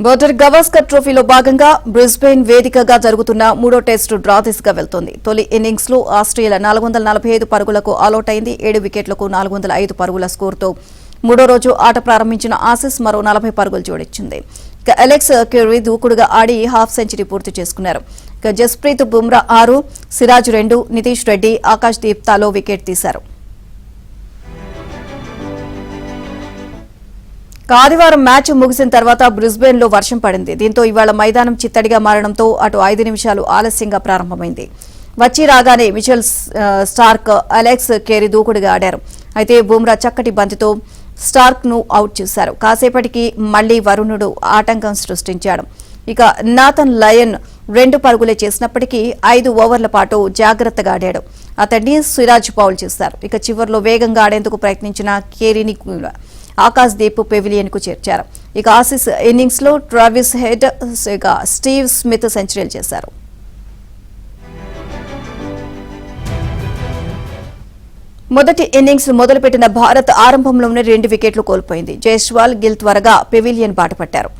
Border Gavaskar ట్రోఫీలో భాగంగా Brisbane వేదికగా జరుగుతున్న మూడో టెస్టు డ్రా దిశగా వెళ్తోంది. తొలి ఇన్నింగ్స్ లో ఆస్ట్రేలియా 445 పరుగులకు ఆలౌట్ అయింది. 7 వికెట్లకు 405 పరుగుల స్కోరుతో మూడో రోజు ఆట ప్రారంభించిన ఆసీస్ మరో 40 పరుగులు జోడించింది. ఇక అలెక్స్ క్యూరీ దూకుడుగా ఆడి హాఫ్ సెంచరీ పూర్తి చేసుకున్నారు. ఇక జస్ప్రీత్ బుమ్రా 6, సిరాజ్ 2, నితీష్ రెడ్డి, ఆకాష్ దీప్ తలో వికెట్ తీశారు. ఆదివారం మ్యాచ్ ముగిసిన తర్వాత బ్రిస్బెయిన్ లో వర్షం పడింది. దీంతో ఇవాళ మైదానం చిత్తడిగా మారడంతో అటు 5 నిమిషాలు ఆలస్యంగా ప్రారంభమైంది. వచ్చి రాగానే మిచెల్ స్టార్క్, అలెక్స్ కేరీ దూకుడుగా ఆడారు. అయితే బుమ్రా చక్కటి బంతితో స్టార్క్ ను అవుట్ చేశారు. కాసేపటికి మళ్లీ వరుణుడు ఆటంకం సృష్టించాడు. ఇక నాథన్ లయన్ 2 పరుగులే చేసినప్పటికీ 5 ఓవర్ల పాటు జాగ్రత్తగా ఆడాడు. అతన్ని సిరాజ్ పౌల్ చేశారు. ఇక చివర్లో వేగంగా ఆడేందుకు ప్రయత్నించిన కేరీని ఆకాశ్ దీప్ పెవిలియన్ కు చేర్చారు. ఇక ఆసీస్ ఇన్నింగ్స్ లో ట్రావిస్ హెడ్, స్టీవ్ స్మిత్ సెంచరీలు చేశారు. మొదటి ఇన్నింగ్స్ మొదలుపెట్టిన భారత్ ఆరంభంలోనే 2 వికెట్లు కోల్పోయింది. జైస్వాల్, గిల్ త్వరగా పెవిలియన్ బాటపట్టారు.